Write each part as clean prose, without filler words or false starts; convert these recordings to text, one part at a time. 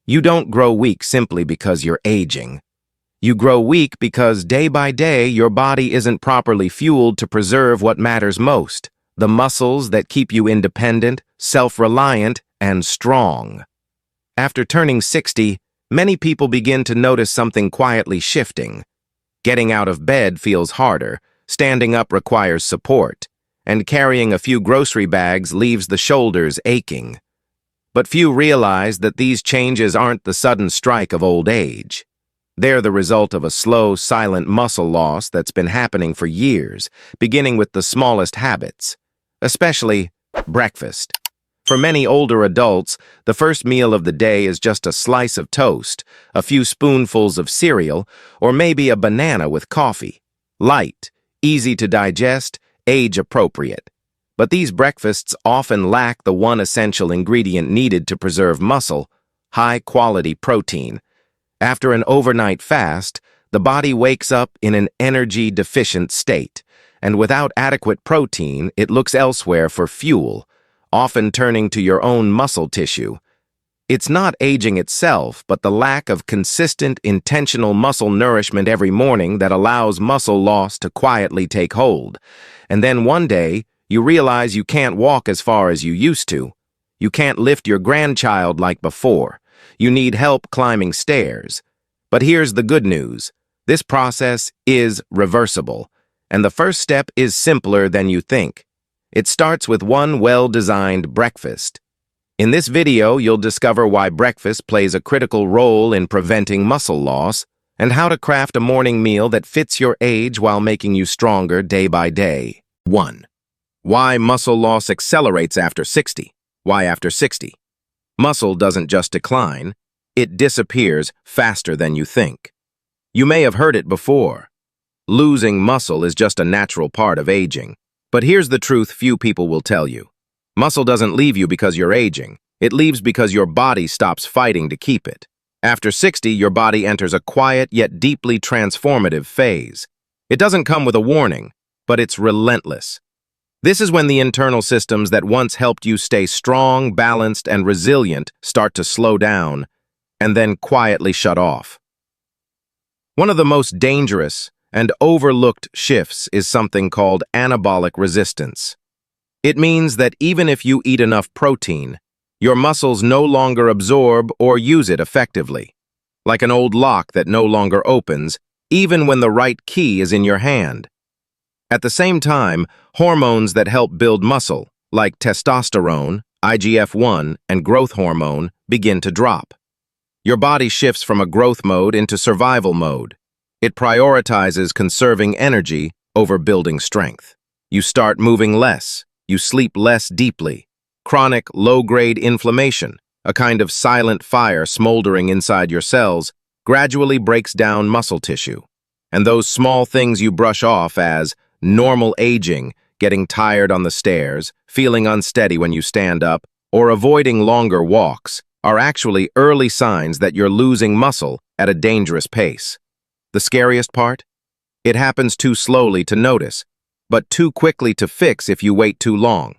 You don't grow weak simply because you're aging. You grow weak because day by day your body isn't properly fueled to preserve what matters most, the muscles that keep you independent, self-reliant, and strong. After turning 60, many people begin to notice something quietly shifting. Getting out of bed feels harder, standing up requires support, and carrying a few grocery bags leaves the shoulders aching. But few realize that these changes aren't the sudden strike of old age. They're the result of a slow, silent muscle loss that's been happening for years, beginning with the smallest habits, especially breakfast. For many older adults, the first meal of the day is just a slice of toast, a few spoonfuls of cereal, or maybe a banana with coffee. Light, easy to digest, age-appropriate. But these breakfasts often lack the one essential ingredient needed to preserve muscle: high-quality protein. After an overnight fast, the body wakes up in an energy-deficient state, and without adequate protein, it looks elsewhere for fuel, often turning to your own muscle tissue. It's not aging itself, but the lack of consistent, intentional muscle nourishment every morning that allows muscle loss to quietly take hold. And then one day, you realize you can't walk as far as you used to. You can't lift your grandchild like before. You need help climbing stairs. But here's the good news. This process is reversible, and the first step is simpler than you think. It starts with one well-designed breakfast. In this video, you'll discover why breakfast plays a critical role in preventing muscle loss, and how to craft a morning meal that fits your age while making you stronger day by day. 1. Why muscle loss accelerates after 60. Why after 60? Muscle doesn't just decline, it disappears faster than you think. You may have heard it before. Losing muscle is just a natural part of aging. But here's the truth few people will tell you. Muscle doesn't leave you because you're aging. It leaves because your body stops fighting to keep it. After 60, your body enters a quiet yet deeply transformative phase. It doesn't come with a warning, but it's relentless. This is when the internal systems that once helped you stay strong, balanced, and resilient start to slow down and then quietly shut off. One of the most dangerous and overlooked shifts is something called anabolic resistance. It means that even if you eat enough protein, your muscles no longer absorb or use it effectively. Like an old lock that no longer opens, even when the right key is in your hand. At the same time, hormones that help build muscle, like testosterone, IGF-1, and growth hormone, begin to drop. Your body shifts from a growth mode into survival mode. It prioritizes conserving energy over building strength. You start moving less. You sleep less deeply. Chronic, low-grade inflammation, a kind of silent fire smoldering inside your cells, gradually breaks down muscle tissue. And those small things you brush off as normal aging, getting tired on the stairs, feeling unsteady when you stand up, or avoiding longer walks, are actually early signs that you're losing muscle at a dangerous pace. The scariest part? It happens too slowly to notice, but too quickly to fix if you wait too long.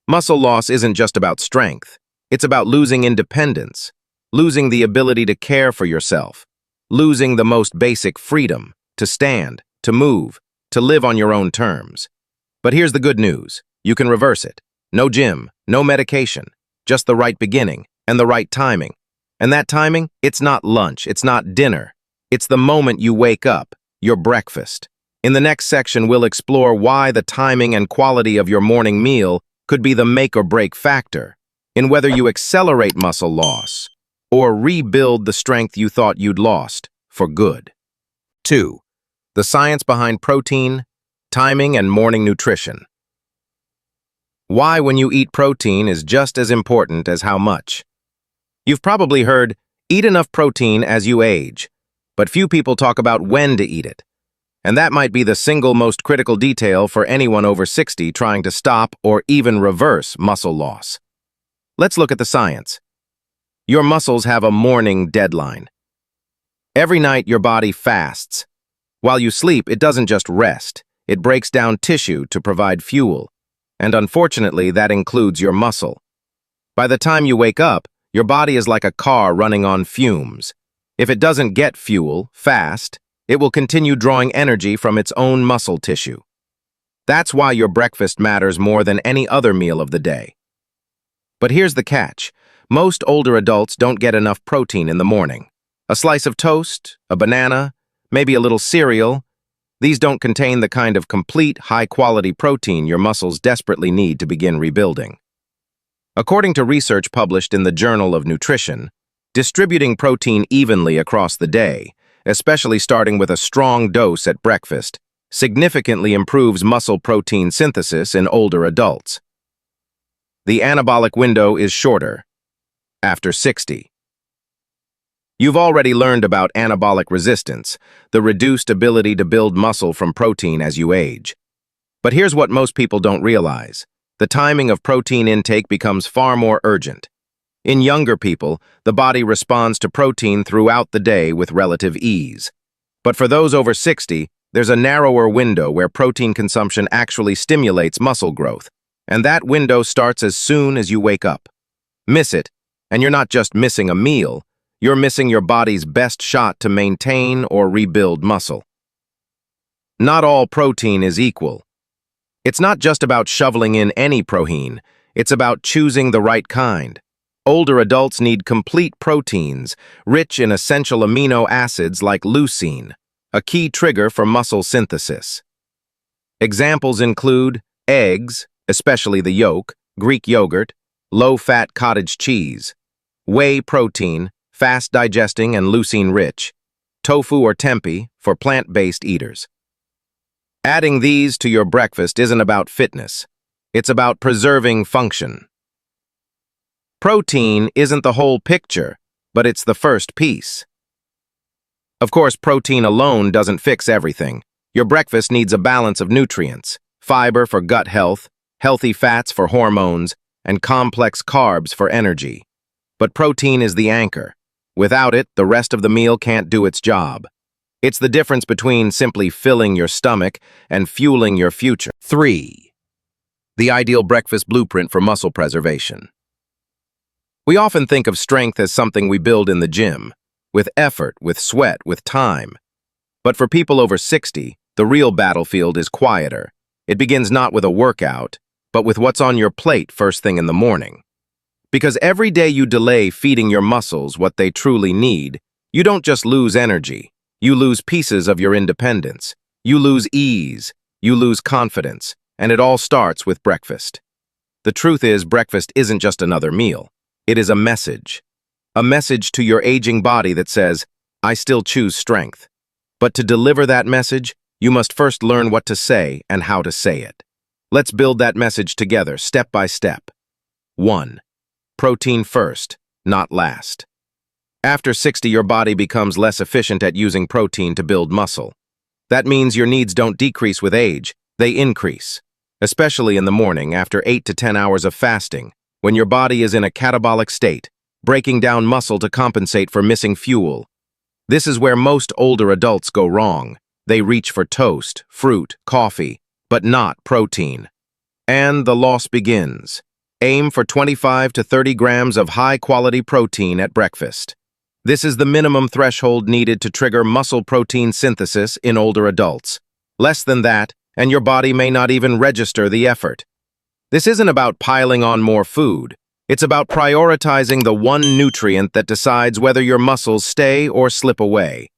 Muscle loss isn't just about strength. It's about losing independence, losing the ability to care for yourself, losing the most basic freedom to stand, to move, to live on your own terms. But here's the good news. You can reverse it. No gym, no medication, just the right beginning and the right timing. And that timing, it's not lunch, it's not dinner. It's the moment you wake up, your breakfast. In the next section, we'll explore why the timing and quality of your morning meal could be the make-or-break factor in whether you accelerate muscle loss or rebuild the strength you thought you'd lost for good. 2. The science behind protein, timing, and morning nutrition. Why when you eat protein is just as important as how much. You've probably heard, eat enough protein as you age, but few people talk about when to eat it. And that might be the single most critical detail for anyone over 60 trying to stop or even reverse muscle loss. Let's look at the science. Your muscles have a morning deadline. Every night your body fasts. While you sleep, it doesn't just rest. It breaks down tissue to provide fuel. And unfortunately, that includes your muscle. By the time you wake up, Your body is like a car running on fumes. If it doesn't get fuel fast, it will continue drawing energy from its own muscle tissue. That's why your breakfast matters more than any other meal of the day. But here's the catch. Most older adults don't get enough protein in the morning. A slice of toast, a banana, maybe a little cereal. These don't contain the kind of complete, high-quality protein your muscles desperately need to begin rebuilding. According to research published in the Journal of Nutrition, distributing protein evenly across the day, especially starting with a strong dose at breakfast, significantly improves muscle protein synthesis in older adults. The anabolic window is shorter, after 60. You've already learned about anabolic resistance, the reduced ability to build muscle from protein as you age. But here's what most people don't realize. The timing of protein intake becomes far more urgent. In younger people, the body responds to protein throughout the day with relative ease. But for those over 60, there's a narrower window where protein consumption actually stimulates muscle growth, and that window starts as soon as you wake up. Miss it, and you're not just missing a meal, you're missing your body's best shot to maintain or rebuild muscle. Not all protein is equal. It's not just about shoveling in any protein, it's about choosing the right kind. Older adults need complete proteins, rich in essential amino acids like leucine, a key trigger for muscle synthesis. Examples include eggs, especially the yolk, Greek yogurt, low-fat cottage cheese, whey protein, fast-digesting and leucine-rich, tofu or tempeh for plant-based eaters. Adding these to your breakfast isn't about fitness. It's about preserving function. Protein isn't the whole picture, but it's the first piece. Of course, protein alone doesn't fix everything. Your breakfast needs a balance of nutrients, fiber for gut health, healthy fats for hormones, and complex carbs for energy. But protein is the anchor. Without it, the rest of the meal can't do its job. It's the difference between simply filling your stomach and fueling your future. 3. The ideal breakfast blueprint for muscle preservation. We often think of strength as something we build in the gym, with effort, with sweat, with time. But for people over 60, the real battlefield is quieter. It begins not with a workout, but with what's on your plate first thing in the morning. Because every day you delay feeding your muscles what they truly need, you don't just lose energy. You lose pieces of your independence. You lose ease. You lose confidence. And it all starts with breakfast. The truth is, breakfast isn't just another meal. It is a message. A message to your aging body that says, I still choose strength. But to deliver that message, you must first learn what to say and how to say it. Let's build that message together, step by step. 1. Protein first, not last. After 60, your body becomes less efficient at using protein to build muscle. That means your needs don't decrease with age, they increase. Especially in the morning after 8 to 10 hours of fasting, when your body is in a catabolic state, breaking down muscle to compensate for missing fuel. This is where most older adults go wrong. They reach for toast, fruit, coffee, but not protein. And the loss begins. Aim for 25 to 30 grams of high-quality protein at breakfast. This is the minimum threshold needed to trigger muscle protein synthesis in older adults. Less than that, and your body may not even register the effort. This isn't about piling on more food. It's about prioritizing the one nutrient that decides whether your muscles stay or slip away.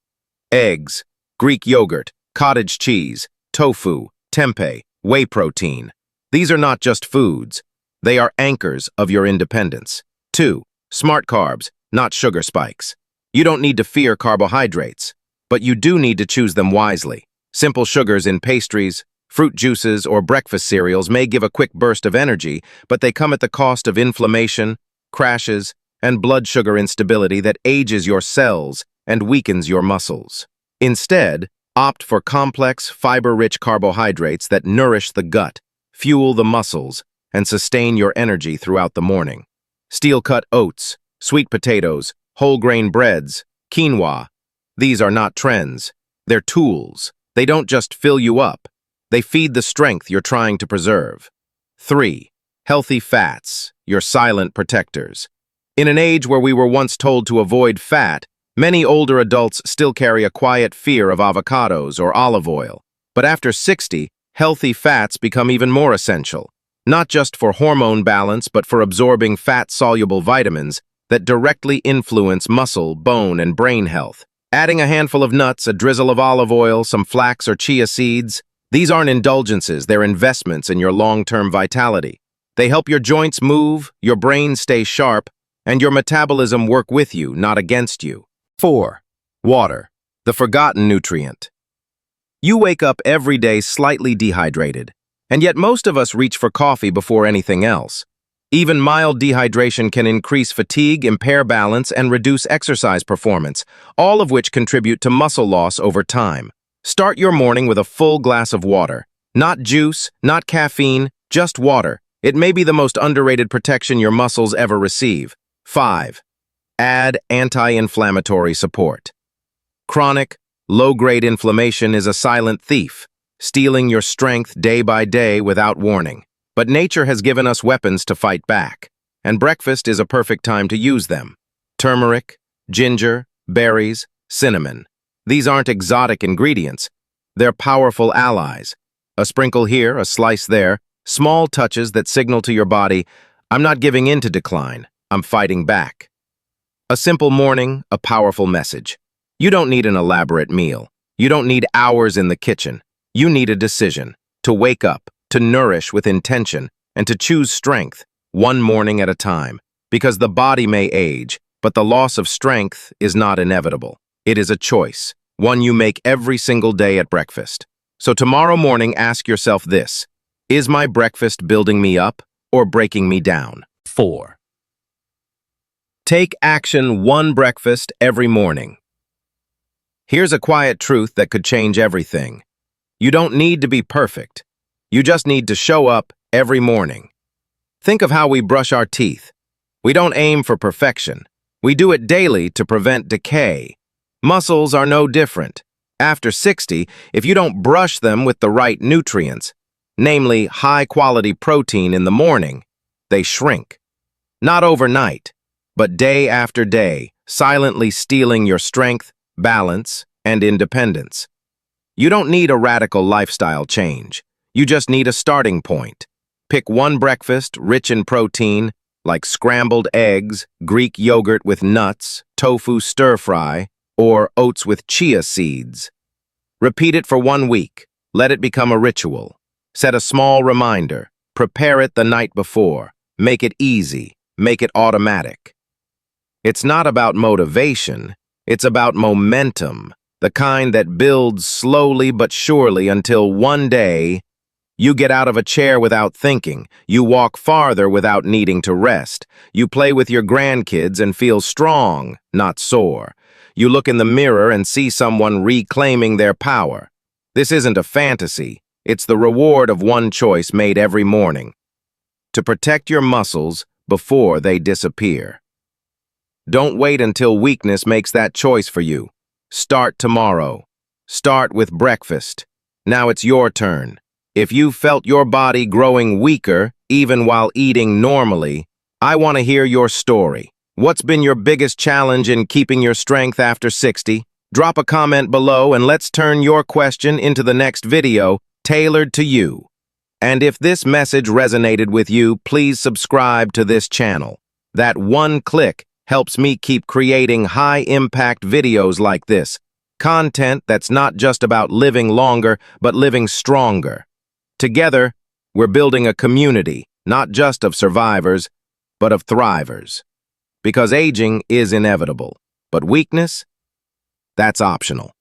Eggs, Greek yogurt, cottage cheese, tofu, tempeh, whey protein. These are not just foods. They are anchors of your independence. 2. Smart carbs, not sugar spikes. You don't need to fear carbohydrates, but you do need to choose them wisely. Simple sugars in pastries, fruit juices, or breakfast cereals may give a quick burst of energy, but they come at the cost of inflammation, crashes, and blood sugar instability that ages your cells and weakens your muscles. Instead, opt for complex, fiber-rich carbohydrates that nourish the gut, fuel the muscles, and sustain your energy throughout the morning. Steel-cut oats, sweet potatoes, whole-grain breads, quinoa. These are not trends. They're tools. They don't just fill you up. They feed the strength you're trying to preserve. 3. Healthy fats, your silent protectors. In an age where we were once told to avoid fat, many older adults still carry a quiet fear of avocados or olive oil. But after 60, healthy fats become even more essential, not just for hormone balance but for absorbing fat-soluble vitamins that directly influence muscle, bone, and brain health. Adding a handful of nuts, a drizzle of olive oil, some flax or chia seeds, these aren't indulgences, they're investments in your long-term vitality. They help your joints move, your brain stay sharp, and your metabolism work with you, not against you. 4. Water, the forgotten nutrient. You wake up every day slightly dehydrated, and yet most of us reach for coffee before anything else. Even mild dehydration can increase fatigue, impair balance, and reduce exercise performance, all of which contribute to muscle loss over time. Start your morning with a full glass of water. Not juice, not caffeine, just water. It may be the most underrated protection your muscles ever receive. 5. Add anti-inflammatory support. Chronic, low-grade inflammation is a silent thief, stealing your strength day by day without warning. But nature has given us weapons to fight back, and breakfast is a perfect time to use them. Turmeric, ginger, berries, cinnamon. These aren't exotic ingredients. They're powerful allies. A sprinkle here, a slice there, small touches that signal to your body, I'm not giving in to decline, I'm fighting back. A simple morning, a powerful message. You don't need an elaborate meal. You don't need hours in the kitchen. You need a decision to wake up, to nourish with intention, and to choose strength, one morning at a time. Because the body may age, but the loss of strength is not inevitable. It is a choice, one you make every single day at breakfast. So tomorrow morning, ask yourself this: is my breakfast building me up or breaking me down? 4. Take action one breakfast every morning. Here's a quiet truth that could change everything. You don't need to be perfect. You just need to show up every morning. Think of how we brush our teeth. We don't aim for perfection. We do it daily to prevent decay. Muscles are no different. After 60, if you don't brush them with the right nutrients, namely high-quality protein in the morning, they shrink. Not overnight, but day after day, silently stealing your strength, balance, and independence. You don't need a radical lifestyle change. You just need a starting point. Pick one breakfast rich in protein, like scrambled eggs, Greek yogurt with nuts, tofu stir-fry, or oats with chia seeds. Repeat it for 1 week. Let it become a ritual. Set a small reminder. Prepare it the night before. Make it easy. Make it automatic. It's not about motivation. It's about momentum, the kind that builds slowly but surely until one day you get out of a chair without thinking. You walk farther without needing to rest. You play with your grandkids and feel strong, not sore. You look in the mirror and see someone reclaiming their power. This isn't a fantasy. It's the reward of one choice made every morning. To protect your muscles before they disappear. Don't wait until weakness makes that choice for you. Start tomorrow. Start with breakfast. Now it's your turn. If you felt your body growing weaker, even while eating normally, I want to hear your story. What's been your biggest challenge in keeping your strength after 60? Drop a comment below and let's turn your question into the next video tailored to you. And if this message resonated with you, please subscribe to this channel. That one click helps me keep creating high-impact videos like this. Content that's not just about living longer, but living stronger. Together, we're building a community, not just of survivors, but of thrivers. Because aging is inevitable, but weakness, that's optional.